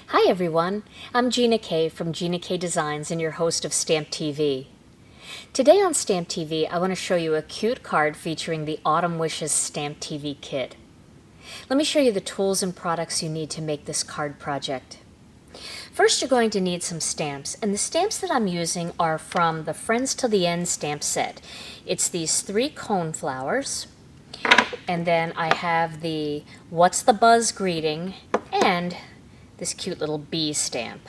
Hi everyone, I'm Gina K from Gina K Designs and your host of Stamp TV. Today on Stamp TV, I want to show you a cute card featuring the Autumn Wishes Stamp TV kit. Let me show you the tools and products you need to make this card project. First, you're going to need some stamps, and the stamps that I'm using are from the Friends to the End stamp set. It's these 3 cone flowers, and then I have the What's the Buzz greeting, and this cute little bee stamp.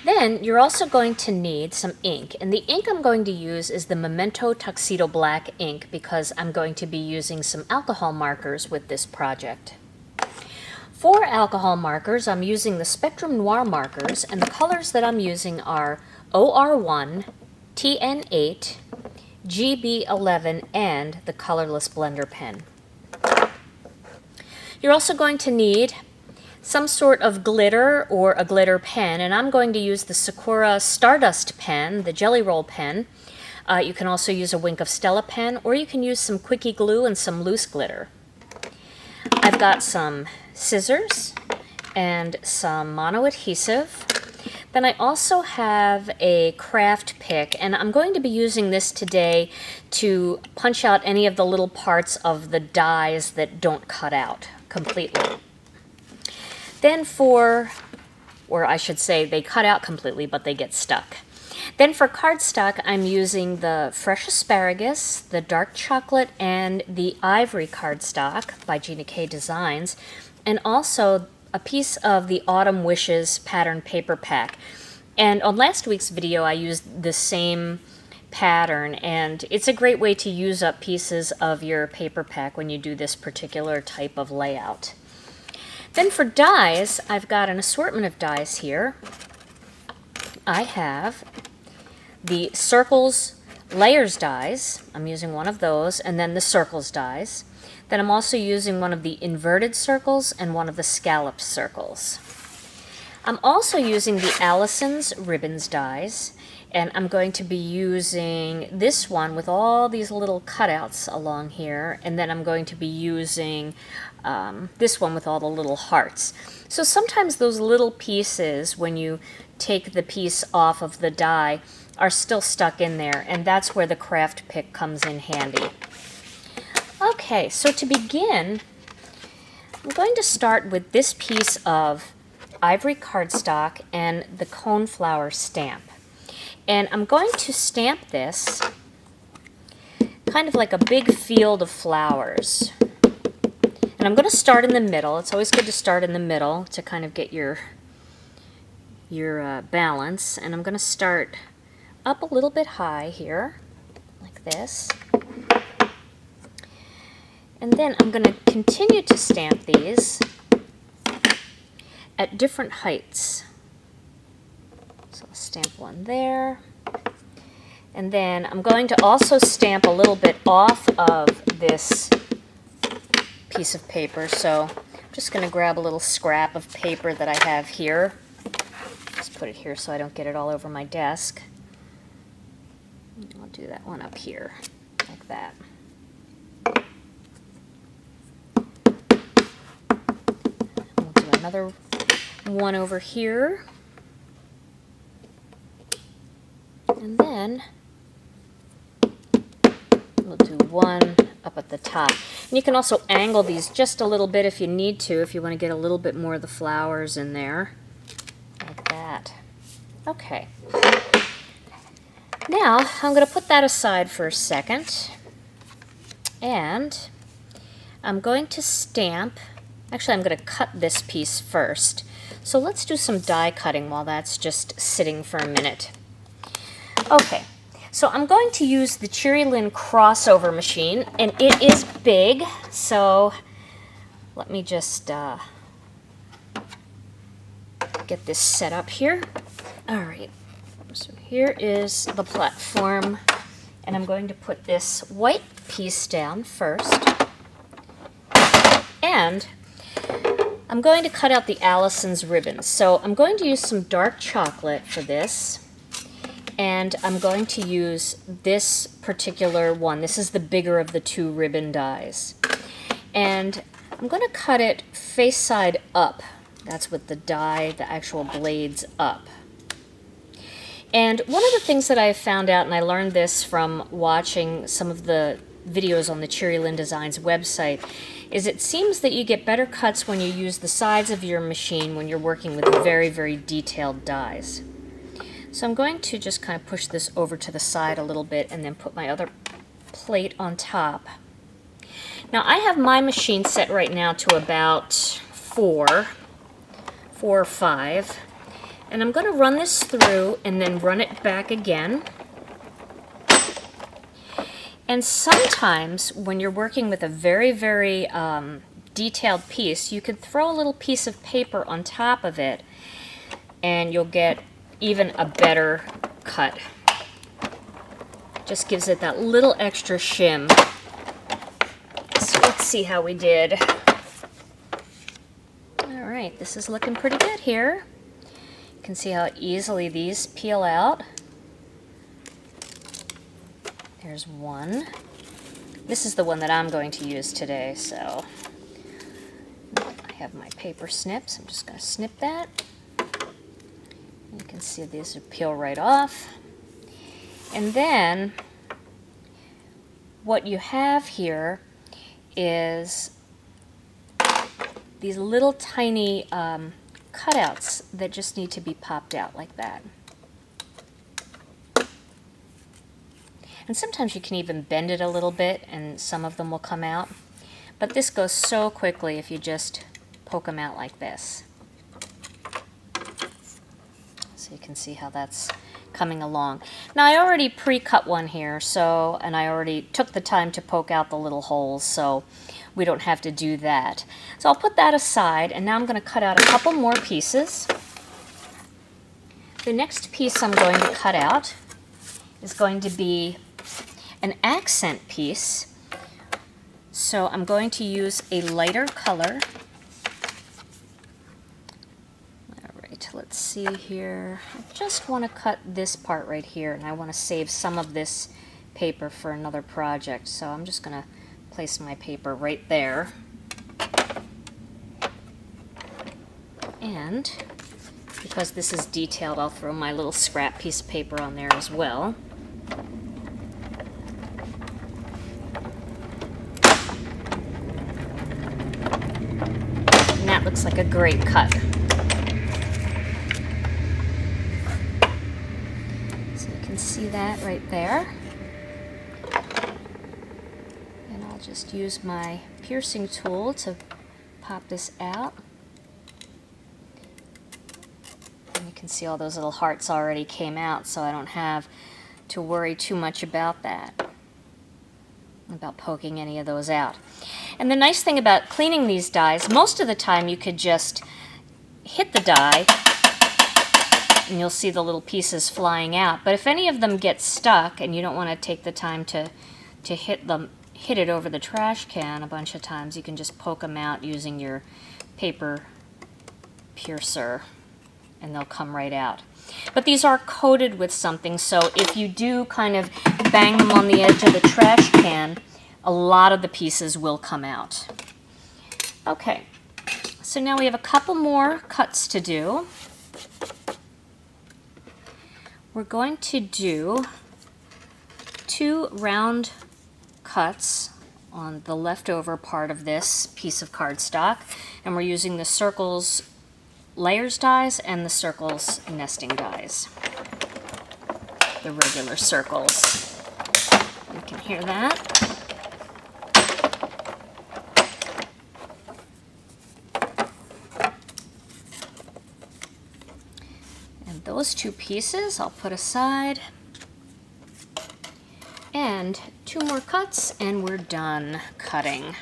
Then you're also going to need some ink, and the ink I'm going to use is the Memento Tuxedo Black ink because I'm going to be using some alcohol markers with this project. For alcohol markers, I'm using the Spectrum Noir markers, and the colors that I'm using are OR1, TN8, GB11, and the colorless blender pen. You're also going to need some sort of glitter or a glitter pen, and I'm going to use the Sakura Stardust pen, the Jelly Roll pen. You can also use a Wink of Stella pen, or you can use some Quickie glue and some loose glitter. I've got some scissors and some mono adhesive. Then I also have a craft pick, and I'm going to be using this today to punch out any of the little parts of the dies that don't cut out completely. Then or I should say they cut out completely, but they get stuck. Then for cardstock, I'm using the Fresh Asparagus, the Dark Chocolate, and the Ivory cardstock by Gina K Designs, and also a piece of the Autumn Wishes pattern paper pack. And on last week's video, I used the same pattern, and it's a great way to use up pieces of your paper pack when you do this particular type of layout. Then for dies, I've got an assortment of dies here. I have the Circles Layers dies. I'm using one of those, and then the Circles dies. Then I'm also using one of the Inverted Circles and one of the Scalloped Circles. I'm also using the Alison's Ribbons dies, and I'm going to be using this one with all these little cutouts along here, and then I'm going to be using this one with all the little hearts. So sometimes those little pieces, when you take the piece off of the die, are still stuck in there, and that's where the craft pick comes in handy. Okay, so to begin, I'm going to start with this piece of Ivory cardstock and the coneflower stamp. And I'm going to stamp this kind of like a big field of flowers. And I'm going to start in the middle. It's always good to start in the middle to kind of get your balance. And I'm going to start up a little bit high here, like this. And then I'm going to continue to stamp these at different heights. So I'll stamp one there. And then I'm going to also stamp a little bit off of this piece of paper. So I'm just going to grab a little scrap of paper that I have here. Just put it here so I don't get it all over my desk. I'll do that one up here, like that. We'll do another one over here. And then we'll do one up at the top. And you can also angle these just a little bit if you need to, if you want to get a little bit more of the flowers in there, like that. Okay. Now, I'm going to put that aside for a second, and I'm going to stamp. Actually, I'm going to cut this piece first. So let's do some die cutting while that's just sitting for a minute. Okay, so I'm going to use the Cheerylin crossover machine, and it is big, so let me just get this set up here. All right, so here is the platform, and I'm going to put this white piece down first, and I'm going to cut out the Alison's ribbons. So I'm going to use some dark chocolate for this, and I'm going to use this particular one. This is the bigger of the 2 ribbon dies. And I'm going to cut it face side up That's with the die, the actual blades up. And one of the things that I found out, and I learned this from watching some of the videos on the Cherry Lynn Designs website, is it seems that you get better cuts when you use the sides of your machine when you're working with very, very detailed dies. So I'm going to just kind of push this over to the side a little bit and then put my other plate on top. Now I have my machine set right now to about 4 or 5. And I'm going to run this through and then run it back again. And sometimes when you're working with a very, very detailed piece, you can throw a little piece of paper on top of it and you'll get even a better cut. Just gives it that little extra shim. So let's see how we did. All right, this is looking pretty good here. You can see how easily these peel out. There's one. This is the one that I'm going to use today, so I have my paper snips. I'm just going to snip that. You can see these peel right off. And then what you have here is these little tiny cutouts that just need to be popped out like that. And sometimes you can even bend it a little bit and some of them will come out. But this goes so quickly if you just poke them out like this. So you can see how that's coming along. Now I already pre-cut one here, and I already took the time to poke out the little holes, so we don't have to do that. So I'll put that aside, and now I'm going to cut out a couple more pieces. The next piece I'm going to cut out is going to be an accent piece. So I'm going to use a lighter color. Alright, let's see here. I just want to cut this part right here, and I want to save some of this paper for another project. So I'm just going to place my paper right there. And because this is detailed, I'll throw my little scrap piece of paper on there as well. And that looks like a great cut. So you can see that right there. And I'll just use my piercing tool to pop this out. And you can see all those little hearts already came out, so I don't have to worry too much about that, about poking any of those out. And the nice thing about cleaning these dies, most of the time you could just hit the die and you'll see the little pieces flying out. But if any of them get stuck and you don't want to take the time to hit it over the trash can a bunch of times, you can just poke them out using your paper piercer and they'll come right out. But these are coated with something, so if you do kind of bang them on the edge of the trash can, a lot of the pieces will come out. Okay, so now we have a couple more cuts to do. We're going to do 2 round cuts on the leftover part of this piece of cardstock, and we're using the circles layers dies and the circles nesting dies, the regular circles. You can hear that. And those 2 pieces I'll put aside. And 2 more cuts and we're done cutting.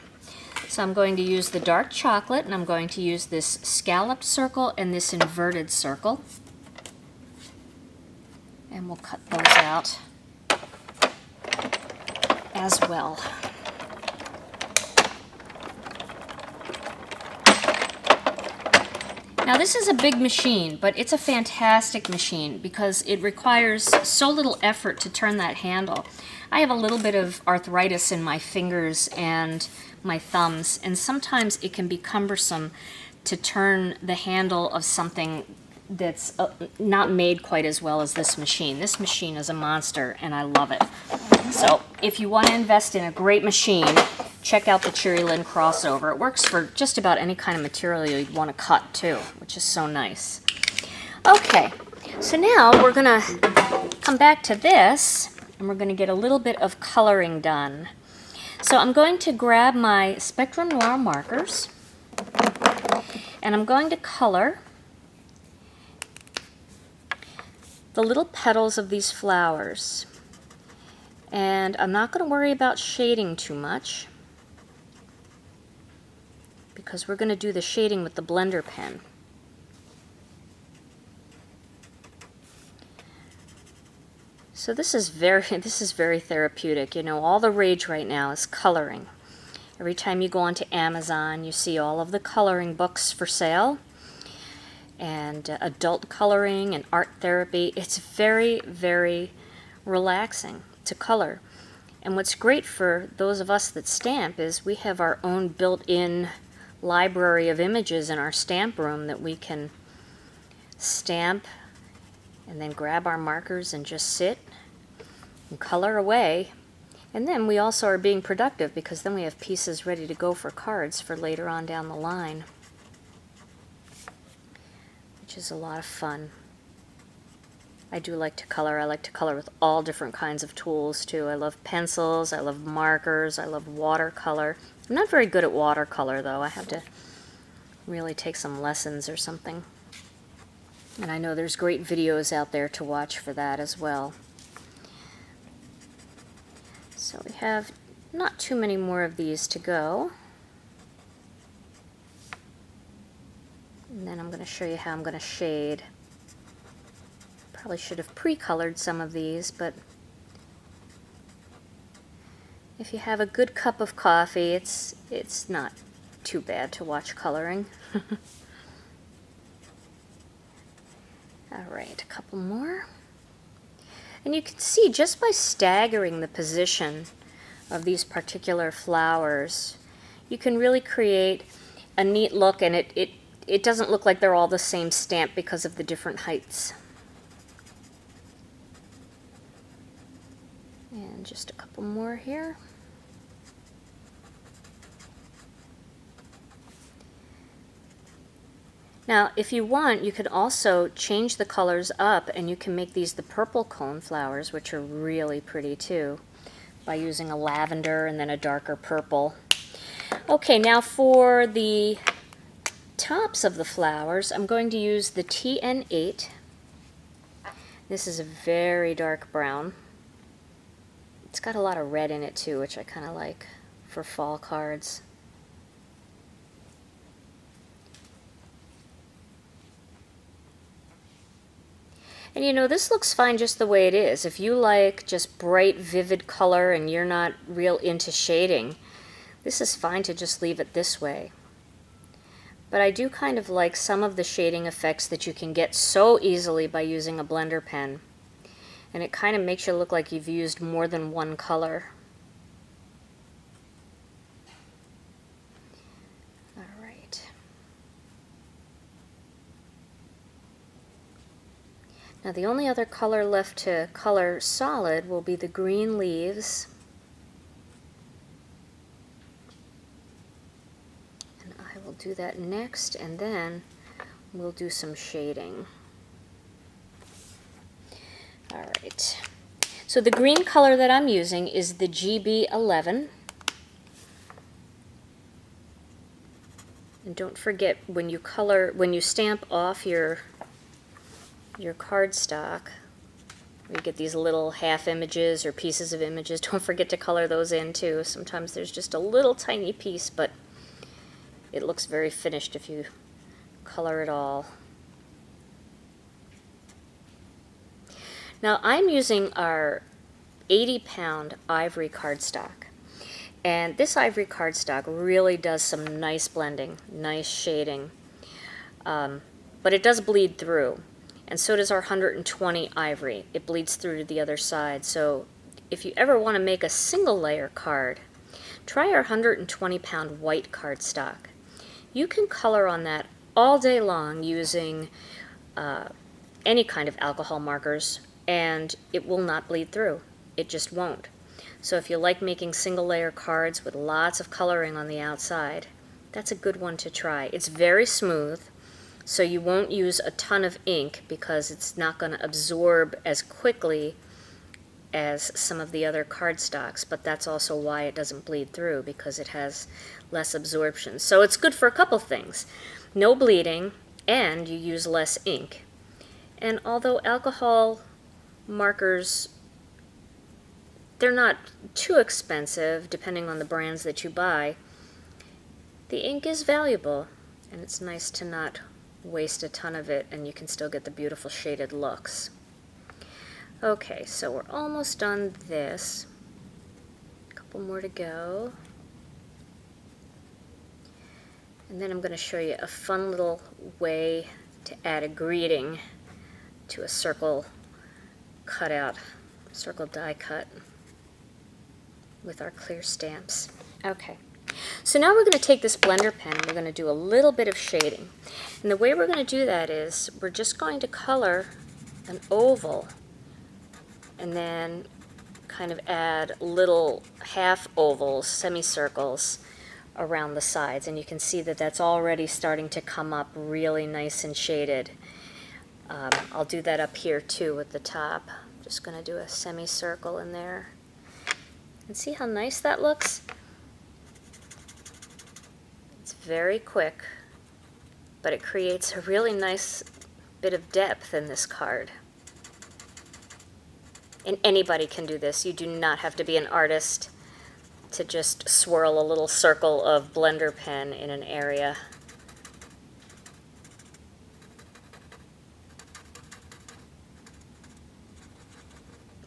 So I'm going to use the dark chocolate, and I'm going to use this scalloped circle and this inverted circle. And we'll cut those out as well. Now this is a big machine, but it's a fantastic machine because it requires so little effort to turn that handle. I have a little bit of arthritis in my fingers and my thumbs, and sometimes it can be cumbersome to turn the handle of something that's not made quite as well as this machine. This machine is a monster, and I love it. So if you want to invest in a great machine, check out the Cherry Lynn crossover. It works for just about any kind of material you'd want to cut too, which is so nice. Okay, so now we're going to come back to this, and we're going to get a little bit of coloring done. So I'm going to grab my Spectrum Noir markers, and I'm going to color the little petals of these flowers. And I'm not going to worry about shading too much, because we're going to do the shading with the blender pen. So this is very therapeutic. You know, all the rage right now is coloring. Every time you go onto Amazon, you see all of the coloring books for sale, and adult coloring and art therapy. It's very, very relaxing to color. And what's great for those of us that stamp is we have our own built-in library of images in our stamp room that we can stamp and then grab our markers and just sit and color away. And then we also are being productive, because then we have pieces ready to go for cards for later on down the line, which is a lot of fun. I do like to color. I like to color with all different kinds of tools too. I love pencils, I love markers, I love watercolor. I'm not very good at watercolor though. I have to really take some lessons or something. And I know there's great videos out there to watch for that as well. So we have not too many more of these to go. And then I'm going to show you how I'm going to shade. Probably should have pre-colored some of these, but if you have a good cup of coffee, it's not too bad to watch coloring. Alright, a couple more. And you can see just by staggering the position of these particular flowers, you can really create a neat look, and it doesn't look like they're all the same stamp because of the different heights. And just a couple more here. Now, if you want, you could also change the colors up, and you can make these the purple cone flowers, which are really pretty too, by using a lavender and then a darker purple. Okay, now for the tops of the flowers, I'm going to use the TN8. This is a very dark brown. It's got a lot of red in it too, which I kind of like for fall cards. And you know, this looks fine just the way it is. If you like just bright, vivid color and you're not real into shading, this is fine to just leave it this way. But I do kind of like some of the shading effects that you can get so easily by using a blender pen. And it kind of makes you look like you've used more than one color. All right. Now the only other color left to color solid will be the green leaves. And I will do that next, and then we'll do some shading. Alright, so the green color that I'm using is the GB11. And don't forget, when you stamp off your cardstock, you get these little half images or pieces of images, don't forget to color those in too. Sometimes there's just a little tiny piece, but it looks very finished if you color it all. Now I'm using our 80-pound ivory cardstock, and this ivory cardstock really does some nice blending, nice shading, but it does bleed through, and so does our 120 ivory. It bleeds through to the other side, so if you ever want to make a single layer card, try our 120-pound white cardstock. You can color on that all day long using any kind of alcohol markers, and it will not bleed through. It just won't. So if you like making single layer cards with lots of coloring on the outside, that's a good one to try. It's very smooth, so you won't use a ton of ink because it's not going to absorb as quickly as some of the other cardstocks, but that's also why it doesn't bleed through, because it has less absorption. So it's good for a couple things. No bleeding, and you use less ink. And although alcohol markers, they're not too expensive depending on the brands that you buy, the ink is valuable, and it's nice to not waste a ton of it, and you can still get the beautiful shaded looks. Okay, so we're almost done this. A couple more to go. And then I'm going to show you a fun little way to add a greeting to a circle cutout, circle die cut with our clear stamps. Okay, so now we're going to take this blender pen and we're going to do a little bit of shading. And the way we're going to do that is we're just going to color an oval and then kind of add little half ovals, semicircles around the sides, and you can see that that's already starting to come up really nice and shaded. I'll do that up here too at the top. Just going to do a semicircle in there. And see how nice that looks? It's very quick, but it creates a really nice bit of depth in this card. And anybody can do this. You do not have to be an artist to just swirl a little circle of blender pen in an area.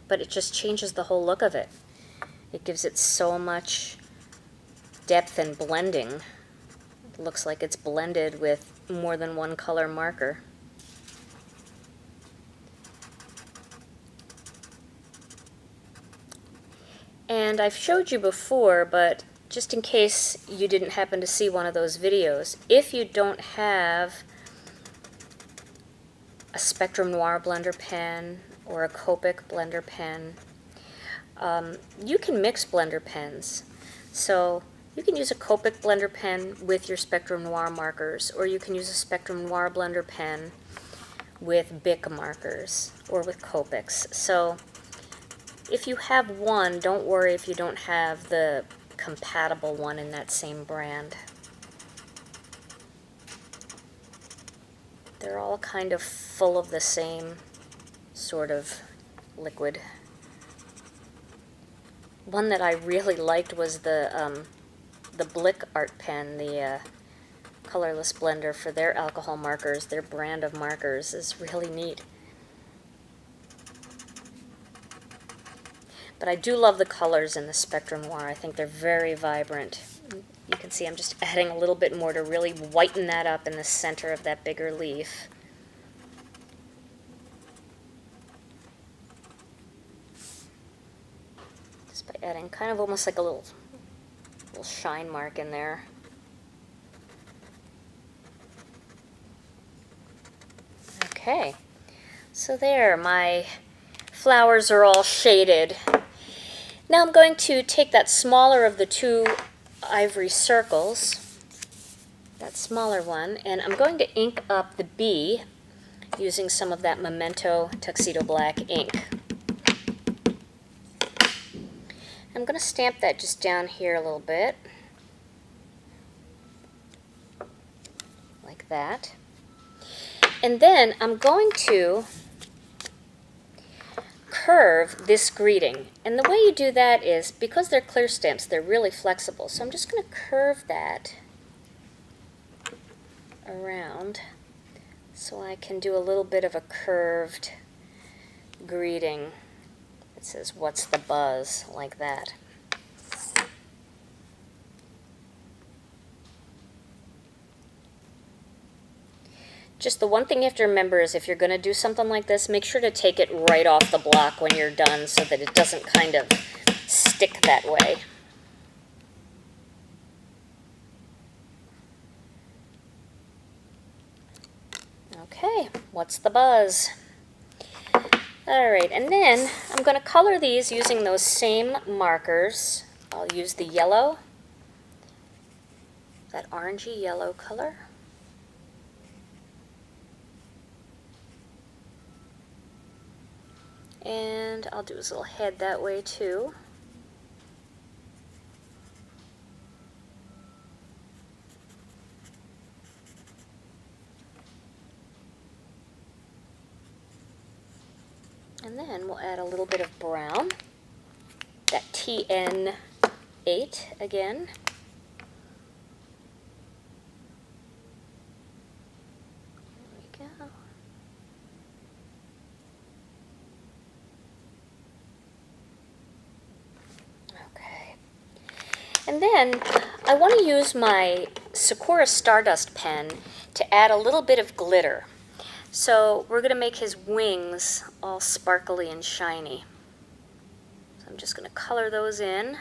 But it just changes the whole look of it. It gives it so much depth and blending. It looks like it's blended with more than one color marker. And I've showed you before, but just in case you didn't happen to see one of those videos, if you don't have a Spectrum Noir blender pen or a Copic blender pen, you can mix blender pens. So you can use a Copic blender pen with your Spectrum Noir markers, or you can use a Spectrum Noir blender pen with Bic markers or with Copics. So if you have one, don't worry if you don't have the compatible one in that same brand. They're all kind of full of the same sort of liquid. One that I really liked was the Blick art pen, the colorless blender for their alcohol markers. Their brand of markers is really neat. But I do love the colors in the Spectrum Noir. I think they're very vibrant. You can see I'm just adding a little bit more to really whiten that up in the center of that bigger leaf. Just by adding kind of almost like a little shine mark in there. Okay, so there, my flowers are all shaded. Now I'm going to take that smaller of the two ivory circles, that smaller one, and I'm going to ink up the bee using some of that Memento Tuxedo Black ink. I'm going to stamp that just down here a little bit, like that. And then I'm going to curve this greeting, and the way you do that is, because they're clear stamps, they're really flexible, so I'm just going to curve that around so I can do a little bit of a curved greeting. It says, "What's the buzz?" like that. Just the one thing you have to remember is if you're going to do something like this, make sure to take it right off the block when you're done so that it doesn't kind of stick that way. Okay, what's the buzz? All right, and then I'm going to color these using those same markers. I'll use the yellow, that orangey yellow color. And I'll do his little head that way too. And then we'll add a little bit of brown, that TN8 again. There we go. Okay. And then I want to use my Sakura Stardust pen to add a little bit of glitter. So we're going to make his wings all sparkly and shiny. So I'm just going to color those in.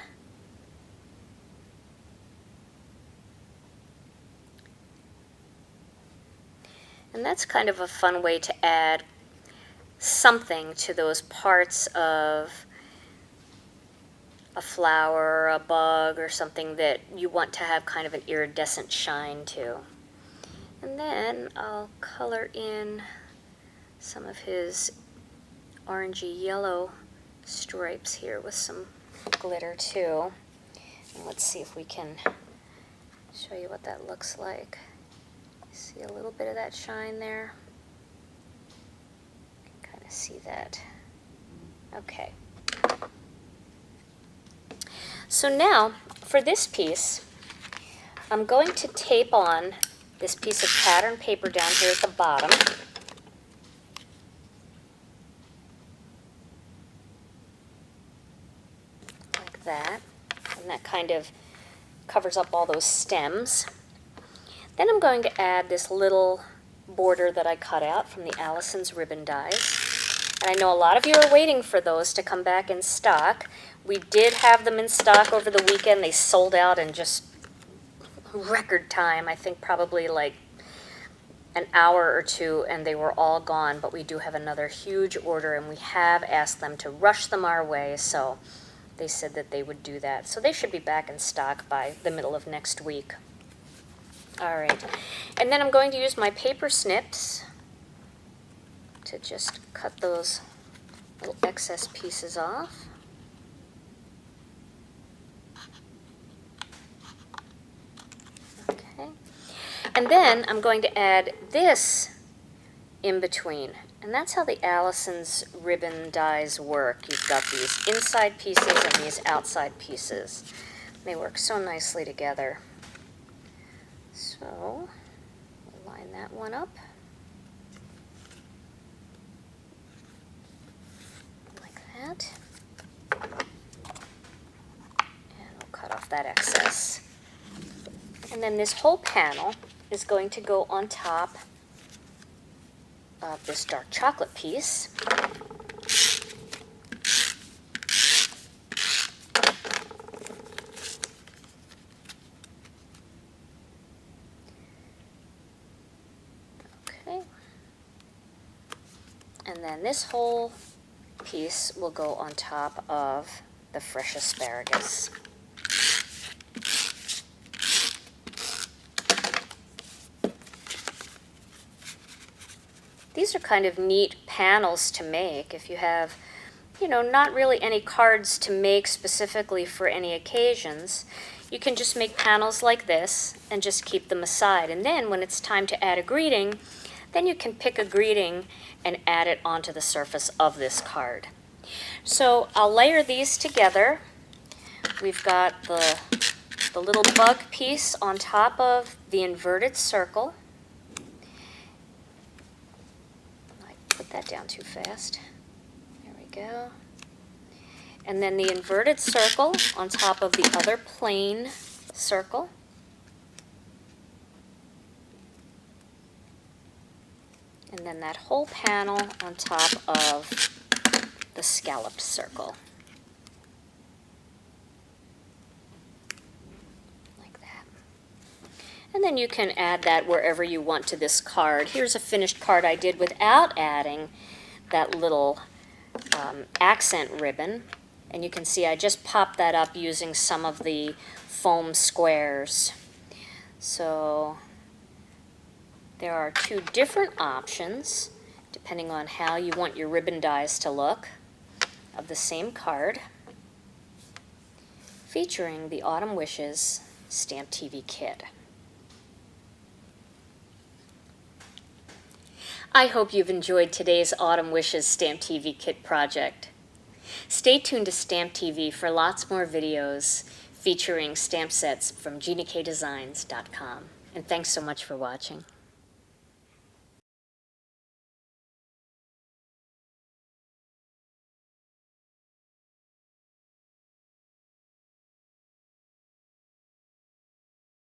And that's kind of a fun way to add something to those parts of a flower, a bug, or something that you want to have kind of an iridescent shine to. And then I'll color in some of his orangey yellow stripes here with some glitter too. And let's see if we can show you what that looks like. See a little bit of that shine there? You can kind of see that. Okay. So now, for this piece, I'm going to tape on this piece of pattern paper down here at the bottom. Like that. And that kind of covers up all those stems. Then I'm going to add this little border that I cut out from the Alison's ribbon dies. And I know a lot of you are waiting for those to come back in stock. We did have them in stock over the weekend. They sold out in just record time. I think probably like an hour or two, and they were all gone. But we do have another huge order, and we have asked them to rush them our way, so they said that they would do that. So they should be back in stock by the middle of next week. All right, and then I'm going to use my paper snips to just cut those little excess pieces off. Okay, and then I'm going to add this in between, and that's how the Alison's ribbon dies work. You've got these inside pieces and these outside pieces. They work so nicely together. So, we'll line that one up. Like that. And we'll cut off that excess. And then this whole panel is going to go on top of this dark chocolate piece. And then this whole piece will go on top of the fresh asparagus. These are kind of neat panels to make if you have, you know, not really any cards to make specifically for any occasions. You can just make panels like this and just keep them aside. And then when it's time to add a greeting, then you can pick a greeting and add it onto the surface of this card. So I'll layer these together. We've got the little bug piece on top of the inverted circle. I put that down too fast. There we go. And then the inverted circle on top of the other plain circle. And then that whole panel on top of the scalloped circle. Like that. And then you can add that wherever you want to this card. Here's a finished card I did without adding that little accent ribbon. And you can see I just popped that up using some of the foam squares. So there are two different options, depending on how you want your ribbon dies to look, of the same card, featuring the Autumn Wishes Stamp TV kit. I hope you've enjoyed today's Autumn Wishes Stamp TV kit project. Stay tuned to Stamp TV for lots more videos featuring stamp sets from GinaKDesigns.com. And thanks so much for watching.